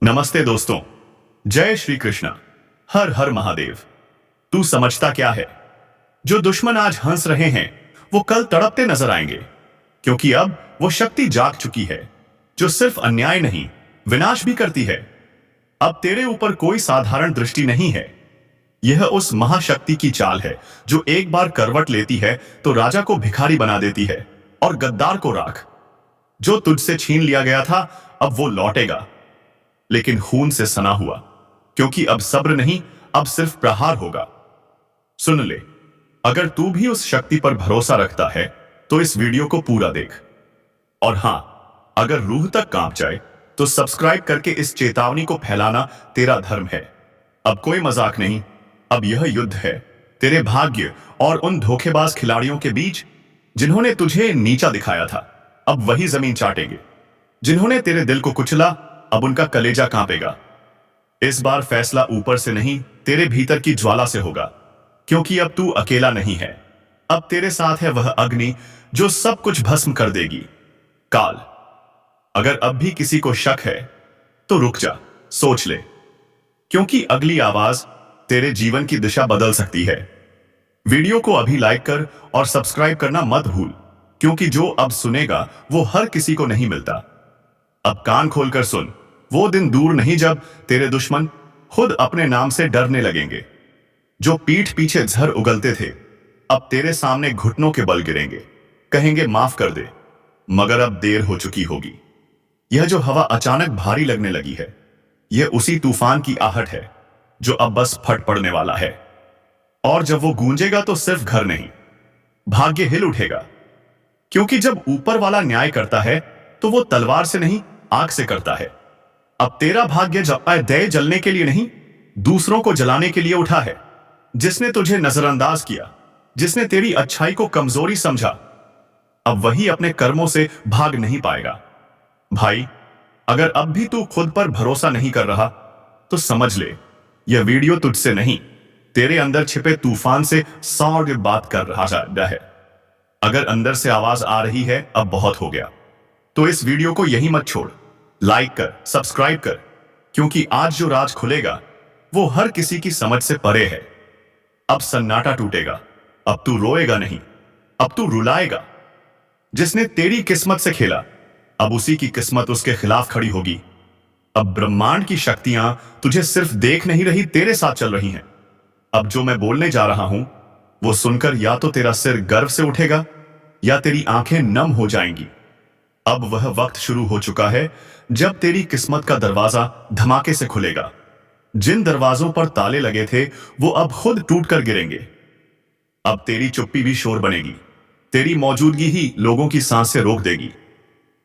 नमस्ते दोस्तों। जय श्री कृष्ण। हर हर महादेव। तू समझता क्या है? जो दुश्मन आज हंस रहे हैं वो कल तड़पते नजर आएंगे, क्योंकि अब वो शक्ति जाग चुकी है जो सिर्फ अन्याय नहीं, विनाश भी करती है। अब तेरे ऊपर कोई साधारण दृष्टि नहीं है। यह उस महाशक्ति की चाल है जो एक बार करवट लेती है तो राजा को भिखारी बना देती है और गद्दार को राख। जो तुझसे छीन लिया गया था अब वो लौटेगा, लेकिन खून से सना हुआ, क्योंकि अब सब्र नहीं, अब सिर्फ प्रहार होगा। सुन ले, अगर तू भी उस शक्ति पर भरोसा रखता है तो इस वीडियो को पूरा देख। और हां, अगर रूह तक कांप जाए तो सब्सक्राइब करके इस चेतावनी को फैलाना तेरा धर्म है। अब कोई मजाक नहीं, अब यह युद्ध है तेरे भाग्य और उन धोखेबाज खिलाड़ियों के बीच जिन्होंने तुझे नीचा दिखाया था। अब वही जमीन चाटेंगे। जिन्होंने तेरे दिल को कुचला, अब उनका कलेजा कांपेगा। इस बार फैसला ऊपर से नहीं, तेरे भीतर की ज्वाला से होगा, क्योंकि अब तू अकेला नहीं है। अब तेरे साथ है वह अग्नि जो सब कुछ भस्म कर देगी। काल, अगर अब भी किसी को शक है तो रुक जा, सोच ले, क्योंकि अगली आवाज तेरे जीवन की दिशा बदल सकती है। वीडियो को अभी लाइक कर और सब्सक्राइब करना मत भूल, क्योंकि जो अब सुनेगा वो हर किसी को नहीं मिलता। अब कान खोलकर सुन, वो दिन दूर नहीं जब तेरे दुश्मन खुद अपने नाम से डरने लगेंगे। जो पीठ पीछे झर उगलते थे अब तेरे सामने घुटनों के बल गिरेंगे, कहेंगे माफ कर दे, मगर अब देर हो चुकी होगी। यह जो हवा अचानक भारी लगने लगी है, यह उसी तूफान की आहट है जो अब बस फट पड़ने वाला है। और जब वो गूंजेगा तो सिर्फ घर नहीं, भाग्य हिल उठेगा, क्योंकि जब ऊपर वाला न्याय करता है तो वो तलवार से नहीं, आग से करता है। अब तेरा भाग्य दया जलने के लिए नहीं, दूसरों को जलाने के लिए उठा है। जिसने तुझे नजरअंदाज किया, जिसने तेरी अच्छाई को कमजोरी समझा, अब वही अपने कर्मों से भाग नहीं पाएगा। भाई, अगर अब भी तू खुद पर भरोसा नहीं कर रहा तो समझ ले, यह वीडियो तुझसे नहीं, तेरे अंदर छिपे तूफान से सौर बात कर रहा है। अगर अंदर से आवाज आ रही है अब बहुत हो गया, तो इस वीडियो को यहीं मत छोड़, लाइक कर, सब्सक्राइब कर, क्योंकि आज जो राज खुलेगा वो हर किसी की समझ से परे है। अब सन्नाटा टूटेगा, अब तू रोएगा नहीं, अब तू रुलाएगा। जिसने तेरी किस्मत से खेला अब उसी की किस्मत उसके खिलाफ खड़ी होगी। अब ब्रह्मांड की शक्तियां तुझे सिर्फ देख नहीं रही, तेरे साथ चल रही हैं। अब जो मैं बोलने जा रहा हूं वो सुनकर या तो तेरा सिर गर्व से उठेगा या तेरी आंखें नम हो जाएंगी। अब वह वक्त शुरू हो चुका है जब तेरी किस्मत का दरवाजा धमाके से खुलेगा। जिन दरवाजों पर ताले लगे थे वो अब खुद टूट कर गिरेंगे। अब तेरी चुप्पी भी शोर बनेगी, तेरी मौजूदगी ही लोगों की सांस से रोक देगी,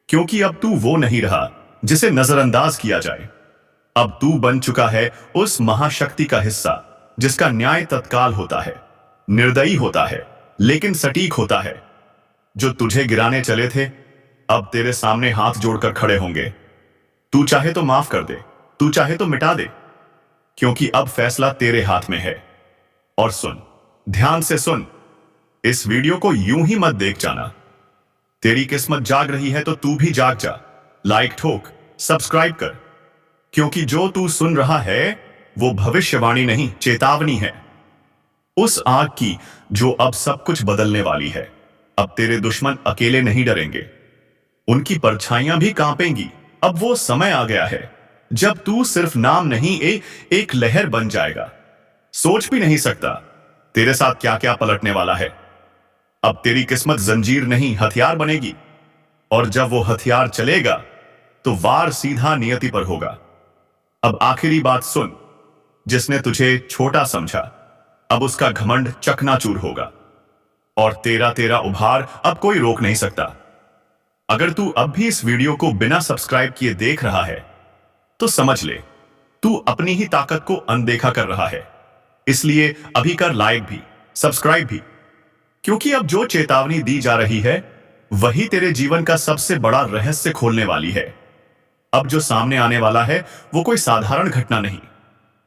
क्योंकि अब तू वो नहीं रहा जिसे नजरअंदाज किया जाए। अब तू बन चुका है उस महाशक्ति का हिस्सा जिसका न्याय तत्काल होता है, निर्दयी होता है, लेकिन सटीक होता है। जो तुझे गिराने चले थे अब तेरे सामने हाथ जोड़कर खड़े होंगे। तू चाहे तो माफ कर दे, तू चाहे तो मिटा दे, क्योंकि अब फैसला तेरे हाथ में है। और सुन, ध्यान से सुन, इस वीडियो को यूं ही मत देख जाना। तेरी किस्मत जाग रही है तो तू भी जाग जा। लाइक ठोक, सब्सक्राइब कर, क्योंकि जो तू सुन रहा है वो भविष्यवाणी नहीं, चेतावनी है, उस आग की जो अब सब कुछ बदलने वाली है। अब तेरे दुश्मन अकेले नहीं डरेंगे, उनकी परछाइयां भी कांपेंगी। अब वो समय आ गया है जब तू सिर्फ नाम नहीं, एक लहर बन जाएगा। सोच भी नहीं सकता तेरे साथ क्या क्या पलटने वाला है। अब तेरी किस्मत जंजीर नहीं, हथियार बनेगी, और जब वो हथियार चलेगा तो वार सीधा नियति पर होगा। अब आखिरी बात सुन, जिसने तुझे छोटा समझा अब उसका घमंड चकनाचूर होगा, और तेरा उभार अब कोई रोक नहीं सकता। अगर तू अब भी इस वीडियो को बिना सब्सक्राइब किए देख रहा है तो समझ ले, तू अपनी ही ताकत को अनदेखा कर रहा है। इसलिए अभी कर लाइक भी, सब्सक्राइब भी, क्योंकि अब जो चेतावनी दी जा रही है वही तेरे जीवन का सबसे बड़ा रहस्य खोलने वाली है। अब जो सामने आने वाला है वो कोई साधारण घटना नहीं,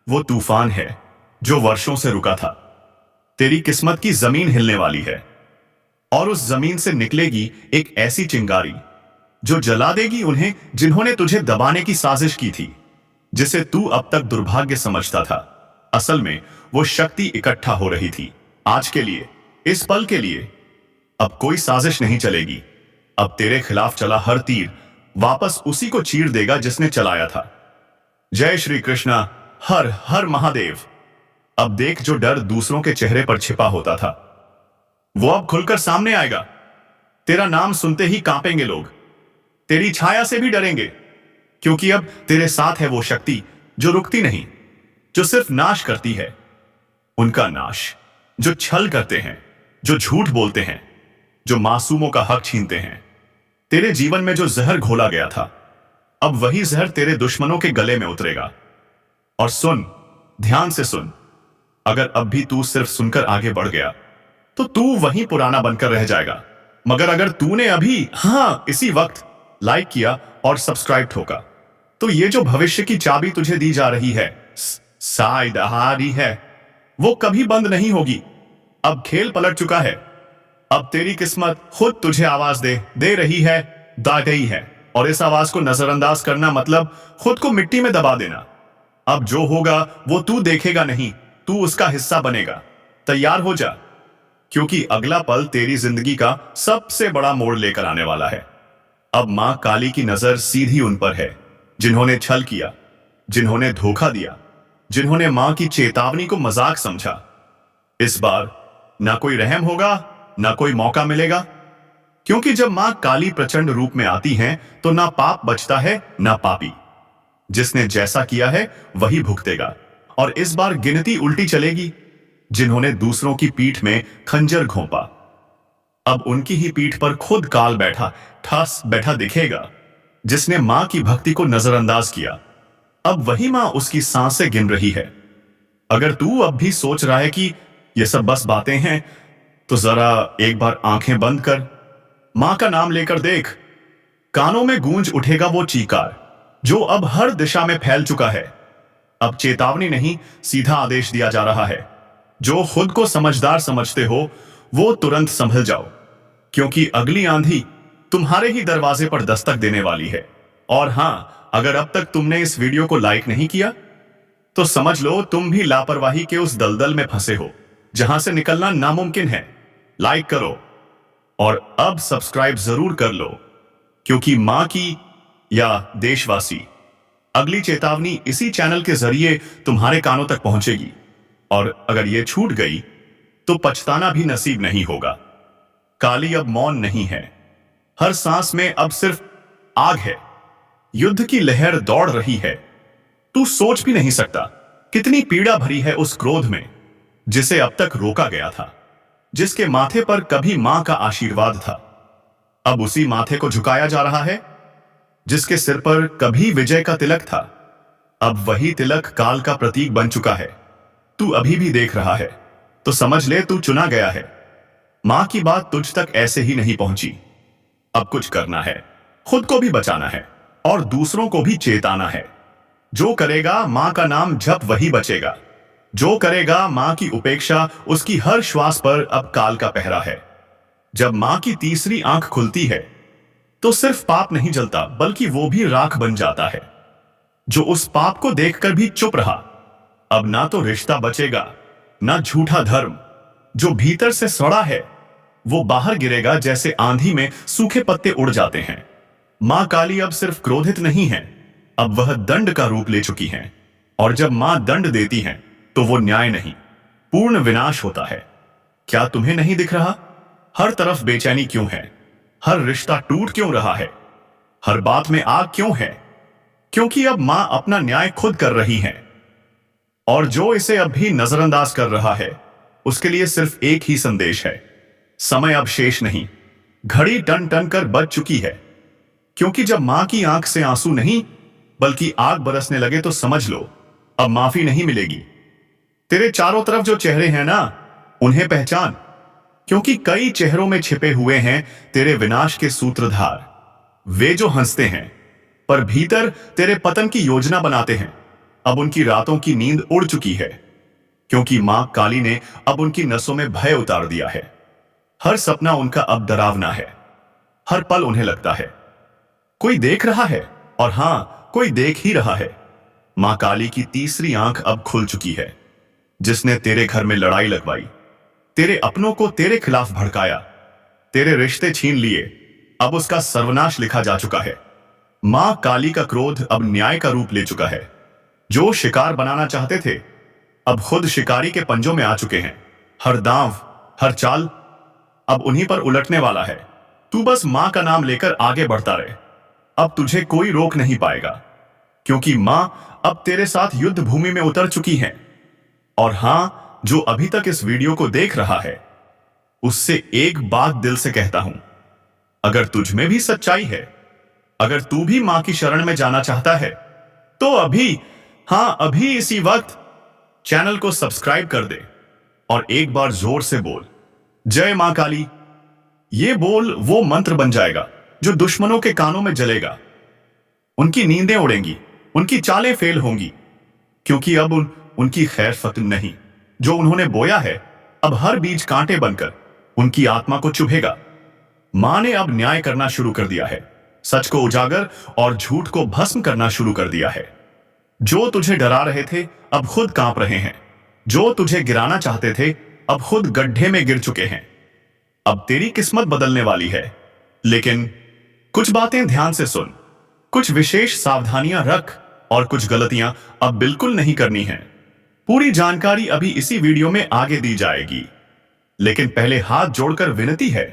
वो तूफान है जो वर्षों से रुका था। तेरी किस्मत की जमीन हिलने वाली है, और उस जमीन से निकलेगी एक ऐसी चिंगारी जो जला देगी उन्हें जिन्होंने तुझे दबाने की साजिश की थी। जिसे तू अब तक दुर्भाग्य समझता था, असल में वो शक्ति इकट्ठा हो रही थी आज के लिए, इस पल के लिए। अब कोई साजिश नहीं चलेगी। अब तेरे खिलाफ चला हर तीर वापस उसी को चीर देगा जिसने चलाया था। जय श्री कृष्णा, हर हर महादेव। अब देख, जो डर दूसरों के चेहरे पर छिपा होता था वो अब खुलकर सामने आएगा। तेरा नाम सुनते ही कांपेंगे लोग, तेरी छाया से भी डरेंगे, क्योंकि अब तेरे साथ है वो शक्ति जो रुकती नहीं, जो सिर्फ नाश करती है। उनका नाश जो छल करते हैं, जो झूठ बोलते हैं, जो मासूमों का हक छीनते हैं। तेरे जीवन में जो जहर घोला गया था, अब वही जहर तेरे दुश्मनों के गले में उतरेगा। और सुन, ध्यान से सुन, अगर अब भी तू सिर्फ सुनकर आगे बढ़ गया तो तू वहीं पुराना बनकर रह जाएगा। मगर अगर तूने अभी इसी वक्त लाइक किया और सब्सक्राइब ठोका, तो ये जो भविष्य की चाबी तुझे दी जा रही है, शायद आ रही है, वो कभी बंद नहीं होगी। अब खेल पलट चुका है। अब तेरी किस्मत खुद तुझे आवाज दे रही है, दा गई है। और इस आवाज को नजरअंदाज करना मतलब खुद को मिट्टी में दबा देना। अब जो होगा वो तू देखेगा नहीं, तू उसका हिस्सा बनेगा। तैयार हो जा, क्योंकि अगला पल तेरी जिंदगी का सबसे बड़ा मोड़ लेकर आने वाला है। अब मां काली की नजर सीधी उन पर है जिन्होंने छल किया, जिन्होंने धोखा दिया, जिन्होंने मां की चेतावनी को मजाक समझा। इस बार ना कोई रहम होगा, ना कोई मौका मिलेगा, क्योंकि जब मां काली प्रचंड रूप में आती हैं तो ना पाप बचता है ना पापी। जिसने जैसा किया है वही भुगतेगा। और इस बार गिनती उल्टी चलेगी। जिन्होंने दूसरों की पीठ में खंजर घोंपा, अब उनकी ही पीठ पर खुद काल बैठा दिखेगा। जिसने मां की भक्ति को नजरअंदाज किया, अब वही मां उसकी सांसें गिन रही है। अगर तू अब भी सोच रहा है कि ये सब बस बातें हैं, तो जरा एक बार आंखें बंद कर मां का नाम लेकर देख। कानों में गूंज उठेगा वो चीकार जो अब हर दिशा में फैल चुका है। अब चेतावनी नहीं, सीधा आदेश दिया जा रहा है। जो खुद को समझदार समझते हो वो तुरंत संभल जाओ, क्योंकि अगली आंधी तुम्हारे ही दरवाजे पर दस्तक देने वाली है। और हां, अगर अब तक तुमने इस वीडियो को लाइक नहीं किया तो समझ लो तुम भी लापरवाही के उस दलदल में फंसे हो जहां से निकलना नामुमकिन है। लाइक करो और अब सब्सक्राइब जरूर कर लो, क्योंकि मां की या देशवासी अगली चेतावनी इसी चैनल के जरिए तुम्हारे कानों तक पहुंचेगी। और अगर यह छूट गई तो पछताना भी नसीब नहीं होगा। काली अब मौन नहीं है, हर सांस में अब सिर्फ आग है। युद्ध की लहर दौड़ रही है। तू सोच भी नहीं सकता कितनी पीड़ा भरी है उस क्रोध में जिसे अब तक रोका गया था, जिसके माथे पर कभी मां का आशीर्वाद था, अब उसी माथे को झुकाया जा रहा है। जिसके सिर पर कभी विजय का तिलक था, अब वही तिलक काल का प्रतीक बन चुका है। तू अभी भी देख रहा है तो समझ ले तू चुना गया है। मां की बात तुझ तक ऐसे ही नहीं पहुंची। अब कुछ करना है, खुद को भी बचाना है और दूसरों को भी चेताना है। जो करेगा मां का नाम जप वही बचेगा। जो करेगा मां की उपेक्षा, उसकी हर श्वास पर अब काल का पहरा है। जब मां की तीसरी आंख खुलती है तो सिर्फ पाप नहीं जलता, बल्कि वो भी राख बन जाता है। जो उस पाप को देखकर भी चुप रहा, अब ना तो रिश्ता बचेगा ना झूठा धर्म। जो भीतर से सड़ा है वो बाहर गिरेगा जैसे आंधी में सूखे पत्ते उड़ जाते हैं। मां काली अब सिर्फ क्रोधित नहीं है, अब वह दंड का रूप ले चुकी हैं। और जब मां दंड देती हैं तो वो न्याय नहीं, पूर्ण विनाश होता है। क्या तुम्हें नहीं दिख रहा? हर तरफ बेचैनी क्यों है? हर रिश्ता टूट क्यों रहा है? हर बात में आग क्यों है? क्योंकि अब मां अपना न्याय खुद कर रही है। और जो इसे अब भी नजरअंदाज कर रहा है उसके लिए सिर्फ एक ही संदेश है, समय अब शेष नहीं। घड़ी टन टन कर बज चुकी है। क्योंकि जब मां की आंख से आंसू नहीं बल्कि आग बरसने लगे तो समझ लो अब माफी नहीं मिलेगी। तेरे चारों तरफ जो चेहरे हैं ना, उन्हें पहचान, क्योंकि कई चेहरों में छिपे हुए हैं तेरे विनाश के सूत्रधार। वे जो हंसते हैं पर भीतर तेरे पतन की योजना बनाते हैं। अब उनकी रातों की नींद उड़ चुकी है, क्योंकि मां काली ने अब उनकी नसों में भय उतार दिया है। हर सपना उनका अब डरावना है। हर पल उन्हें लगता है कोई देख रहा है, और हां, कोई देख ही रहा है। मां काली की तीसरी आंख अब खुल चुकी है, जिसने तेरे घर में लड़ाई लगवाई, तेरे अपनों को तेरे खिलाफ भड़काया, तेरे रिश्ते छीन लिए। अब उसका सर्वनाश लिखा जा चुका है। मां काली का क्रोध अब न्याय का रूप ले चुका है। जो शिकार बनाना चाहते थे, अब खुद शिकारी के पंजों में आ चुके हैं। हर दांव, हर चाल अब उन्हीं पर उलटने वाला है। तू बस मां का नाम लेकर आगे बढ़ता रहे। अब तुझे कोई रोक नहीं पाएगा, क्योंकि मां अब तेरे साथ युद्ध भूमि में उतर चुकी है। और हां, जो अभी तक इस वीडियो को देख रहा है, उससे एक बात दिल से कहता हूं, अगर तुझ में भी सच्चाई है, अगर तू भी मां की शरण में जाना चाहता है, तो अभी, हां अभी इसी वक्त चैनल को सब्सक्राइब कर दे और एक बार जोर से बोल, जय मां काली। ये बोल वो मंत्र बन जाएगा जो दुश्मनों के कानों में जलेगा। उनकी नींदें उड़ेंगी, उनकी चालें फेल होंगी, क्योंकि अब उनकी खैर फतन नहीं। जो उन्होंने बोया है, अब हर बीज कांटे बनकर उनकी आत्मा को चुभेगा। मां ने अब न्याय करना शुरू कर दिया है, सच को उजागर और झूठ को भस्म करना शुरू कर दिया है। जो तुझे डरा रहे थे, अब खुद कांप रहे हैं। जो तुझे गिराना चाहते थे, अब खुद गड्ढे में गिर चुके हैं। अब तेरी किस्मत बदलने वाली है, लेकिन कुछ बातें ध्यान से सुन, कुछ विशेष सावधानियां रख और कुछ गलतियां अब बिल्कुल नहीं करनी है। पूरी जानकारी अभी इसी वीडियो में आगे दी जाएगी, लेकिन पहले हाथ जोड़कर विनती है,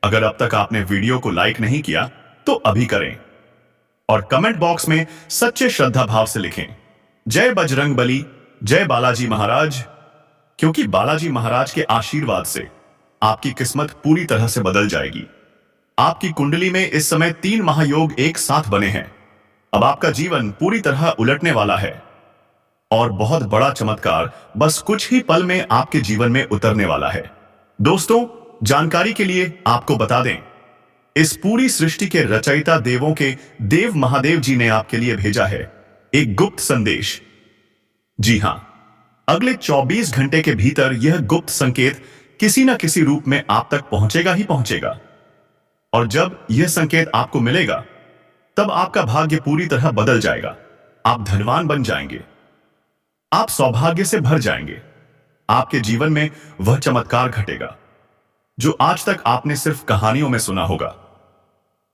अगर अब तक आपने वीडियो को लाइक नहीं किया तो अभी करें और कमेंट बॉक्स में सच्चे श्रद्धा भाव से लिखें, जय बजरंग बली, जय बालाजी महाराज। क्योंकि बालाजी महाराज के आशीर्वाद से आपकी किस्मत पूरी तरह से बदल जाएगी। आपकी कुंडली में इस समय 3 महायोग एक साथ बने हैं। अब आपका जीवन पूरी तरह उलटने वाला है और बहुत बड़ा चमत्कार बस कुछ ही पल में आपके जीवन में उतरने वाला है। दोस्तों, जानकारी के लिए आपको बता दें, इस पूरी सृष्टि के रचयिता देवों के देव महादेव जी ने आपके लिए भेजा है एक गुप्त संदेश। जी हां, अगले 24 घंटे के भीतर यह गुप्त संकेत किसी न किसी रूप में आप तक पहुंचेगा ही पहुंचेगा। और जब यह संकेत आपको मिलेगा, तब आपका भाग्य पूरी तरह बदल जाएगा। आप धनवान बन जाएंगे, आप सौभाग्य से भर जाएंगे। आपके जीवन में वह चमत्कार घटेगा जो आज तक आपने सिर्फ कहानियों में सुना होगा।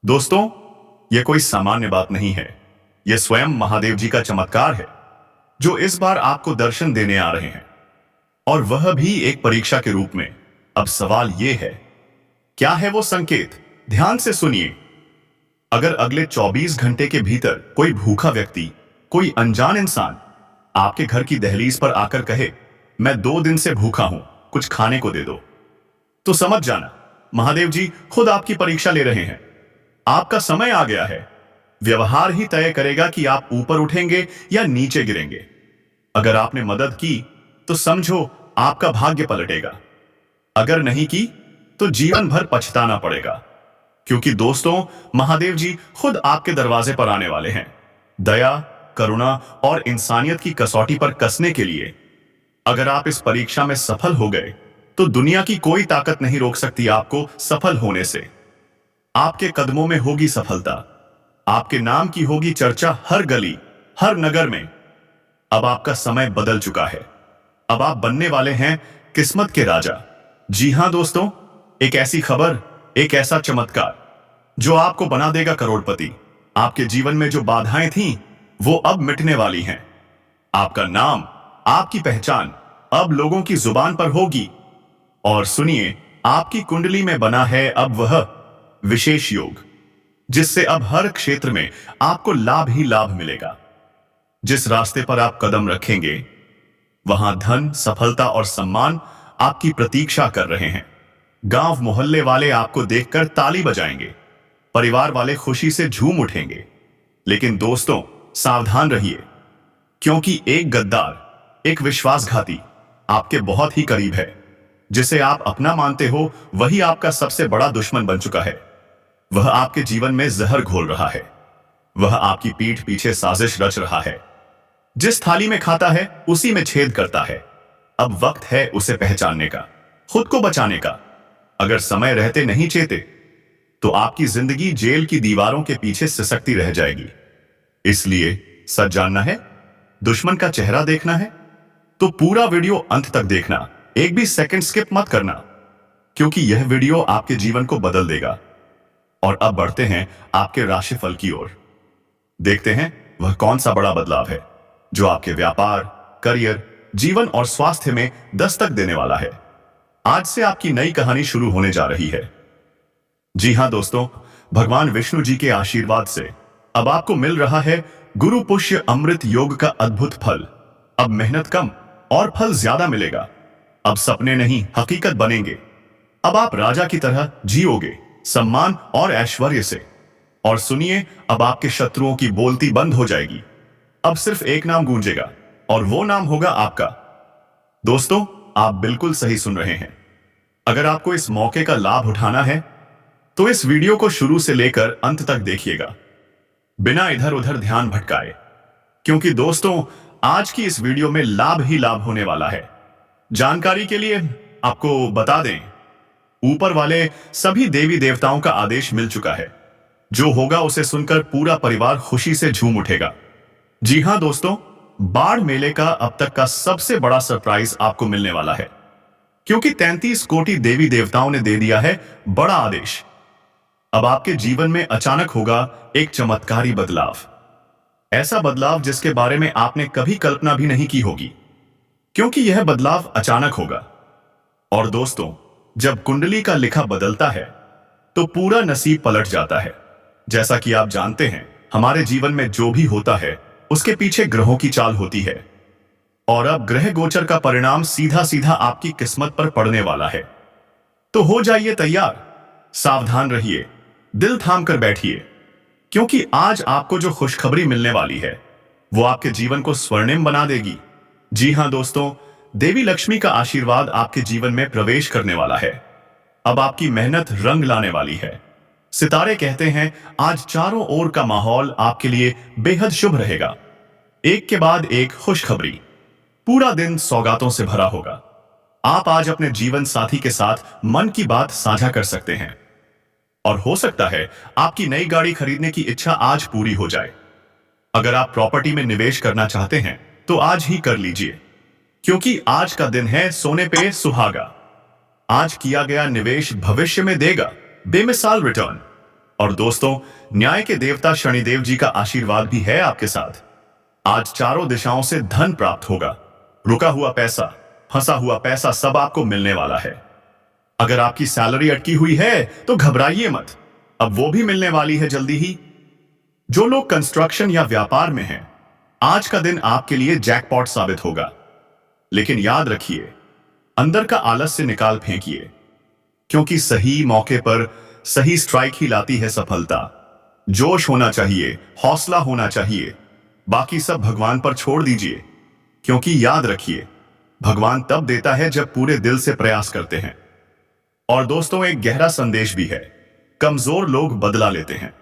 दोस्तों, यह कोई सामान्य बात नहीं है, यह स्वयं महादेव जी का चमत्कार है जो इस बार आपको दर्शन देने आ रहे हैं, और वह भी एक परीक्षा के रूप में। अब सवाल यह है, क्या है वो संकेत? ध्यान से सुनिए। अगर अगले 24 घंटे के भीतर कोई भूखा व्यक्ति, कोई अनजान इंसान आपके घर की दहलीज पर आकर कहे, मैं 2 दिन से भूखा हूं, कुछ खाने को दे दो, तो समझ जाना महादेव जी खुद आपकी परीक्षा ले रहे हैं। आपका समय आ गया है। व्यवहार ही तय करेगा कि आप ऊपर उठेंगे या नीचे गिरेंगे। अगर आपने मदद की तो समझो आपका भाग्य पलटेगा, अगर नहीं की तो जीवन भर पछताना पड़ेगा। क्योंकि दोस्तों, महादेव जी खुद आपके दरवाजे पर आने वाले हैं, दया, करुणा और इंसानियत की कसौटी पर कसने के लिए। अगर आप इस परीक्षा में सफल हो गए, तो दुनिया की कोई ताकत नहीं रोक सकती आपको सफल होने से। आपके कदमों में होगी सफलता, आपके नाम की होगी चर्चा हर गली, हर नगर में। अब आपका समय बदल चुका है। अब आप बनने वाले हैं किस्मत के राजा। जी हां दोस्तों, एक ऐसी खबर, एक ऐसा चमत्कार जो आपको बना देगा करोड़पति। आपके जीवन में जो बाधाएं थीं, वो अब मिटने वाली हैं। आपका नाम, आपकी पहचान अब लोगों की जुबान पर होगी। और सुनिए, आपकी कुंडली में बना है अब वह विशेष योग, जिससे अब हर क्षेत्र में आपको लाभ ही लाभ मिलेगा। जिस रास्ते पर आप कदम रखेंगे, वहां धन, सफलता और सम्मान आपकी प्रतीक्षा कर रहे हैं। गांव मोहल्ले वाले आपको देखकर ताली बजाएंगे, परिवार वाले खुशी से झूम उठेंगे। लेकिन दोस्तों, सावधान रहिए, क्योंकि एक गद्दार, एक विश्वासघाती आपके बहुत ही करीब है। जिसे आप अपना मानते हो, वही आपका सबसे बड़ा दुश्मन बन चुका है। वह आपके जीवन में जहर घोल रहा है। वह आपकी पीठ पीछे साजिश रच रहा है। जिस थाली में खाता है, उसी में छेद करता है। अब वक्त है उसे पहचानने का, खुद को बचाने का। अगर समय रहते नहीं चेते, तो आपकी जिंदगी जेल की दीवारों के पीछे सिसकती रह जाएगी। इसलिए सच जानना है दुश्मन का चेहरा देखना है तो पूरा वीडियो अंत तक देखना, एक भी सेकंड स्किप मत करना, क्योंकि यह वीडियो आपके जीवन को बदल देगा। और अब बढ़ते हैं आपके राशिफल की ओर। देखते हैं वह कौन सा बड़ा बदलाव है जो आपके व्यापार, करियर, जीवन और स्वास्थ्य में दस्तक देने वाला है। आज से आपकी नई कहानी शुरू होने जा रही है। जी हां दोस्तों, भगवान विष्णु जी के आशीर्वाद से अब आपको मिल रहा है गुरु पुष्य अमृत योग का अद्भुत फल। अब मेहनत कम और फल ज्यादा मिलेगा। अब सपने नहीं हकीकत बनेंगे। अब आप राजा की तरह जियोगे, सम्मान और ऐश्वर्य से। और सुनिए, अब आपके शत्रुओं की बोलती बंद हो जाएगी। अब सिर्फ एक नाम गूंजेगा और वो नाम होगा आपका। दोस्तों, आप बिल्कुल सही सुन रहे हैं। अगर आपको इस मौके का लाभ उठाना है तो इस वीडियो को शुरू से लेकर अंत तक देखिएगा, बिना इधर उधर ध्यान भटकाए, क्योंकि दोस्तों आज की इस वीडियो में लाभ ही लाभ होने वाला है। जानकारी के लिए आपको बता दें, ऊपर वाले सभी देवी देवताओं का आदेश मिल चुका है। जो होगा उसे सुनकर पूरा परिवार खुशी से झूम उठेगा। जी हां दोस्तों, बाढ़ मेले का अब तक का सबसे बड़ा सरप्राइज आपको मिलने वाला है, क्योंकि 33 कोटि देवी देवताओं ने दे दिया है बड़ा आदेश। अब आपके जीवन में अचानक होगा एक चमत्कारी बदलाव। ऐसा बदलाव जिसके बारे में आपने कभी कल्पना भी नहीं की होगी, क्योंकि यह बदलाव अचानक होगा। और दोस्तों, जब कुंडली का लिखा बदलता है तो पूरा नसीब पलट जाता है। जैसा कि आप जानते हैं, हमारे जीवन में जो भी होता है उसके पीछे ग्रहों की चाल होती है। और अब ग्रह गोचर का परिणाम सीधा सीधा आपकी किस्मत पर पड़ने वाला है। तो हो जाइए तैयार, सावधान रहिए, दिल थाम कर बैठिए, क्योंकि आज आपको जो खुशखबरी मिलने वाली है वो आपके जीवन को स्वर्णिम बना देगी। जी हां दोस्तों, देवी लक्ष्मी का आशीर्वाद आपके जीवन में प्रवेश करने वाला है। अब आपकी मेहनत रंग लाने वाली है। सितारे कहते हैं आज चारों ओर का माहौल आपके लिए बेहद शुभ रहेगा। एक के बाद एक खुशखबरी, पूरा दिन सौगातों से भरा होगा। आप आज अपने जीवन साथी के साथ मन की बात साझा कर सकते हैं। और हो सकता है आपकी नई गाड़ी खरीदने की इच्छा आज पूरी हो जाए। अगर आप प्रॉपर्टी में निवेश करना चाहते हैं तो आज ही कर लीजिए, क्योंकि आज का दिन है सोने पे सुहागा। आज किया गया निवेश भविष्य में देगा बेमिसाल रिटर्न। और दोस्तों, न्याय के देवता शनिदेव जी का आशीर्वाद भी है आपके साथ। आज चारों दिशाओं से धन प्राप्त होगा। रुका हुआ पैसा, फंसा हुआ पैसा सब आपको मिलने वाला है। अगर आपकी सैलरी अटकी हुई है तो घबराइए मत, अब वो भी मिलने वाली है जल्दी ही। जो लोग कंस्ट्रक्शन या व्यापार में हैं, आज का दिन आपके लिए जैकपॉट साबित होगा। लेकिन याद रखिए, अंदर का आलस्य निकाल फेंकिए, क्योंकि सही मौके पर सही स्ट्राइक ही लाती है सफलता। जोश होना चाहिए, हौसला होना चाहिए, बाकी सब भगवान पर छोड़ दीजिए, क्योंकि याद रखिए, भगवान तब देता है जब पूरे दिल से प्रयास करते हैं। और दोस्तों, एक गहरा संदेश भी है। कमजोर लोग बदला लेते हैं,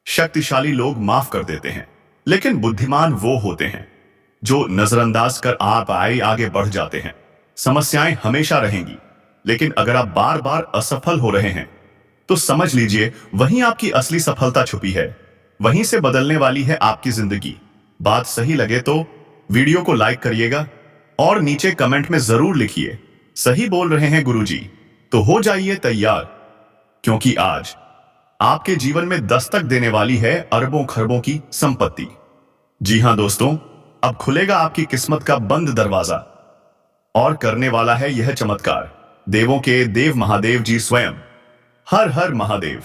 शक्तिशाली लोग माफ कर देते हैं, लेकिन बुद्धिमान वो होते हैं जो नजरअंदाज कर आप आगे बढ़ जाते हैं। समस्याएं हमेशा रहेंगी, लेकिन अगर आप बार बार असफल हो रहे हैं तो समझ लीजिए वहीं आपकी असली सफलता छुपी है। वहीं से बदलने वाली है आपकी जिंदगी। बात सही लगे तो वीडियो को लाइक करिएगा और नीचे कमेंट में जरूर लिखिए, सही बोल रहे हैं गुरुजी। तो हो जाइए तैयार, क्योंकि आज आपके जीवन में दस्तक देने वाली है अरबों खरबों की संपत्ति। जी हां दोस्तों, अब खुलेगा आपकी किस्मत का बंद दरवाजा और करने वाला है यह चमत्कार देवों के देव महादेव जी स्वयं। हर हर महादेव।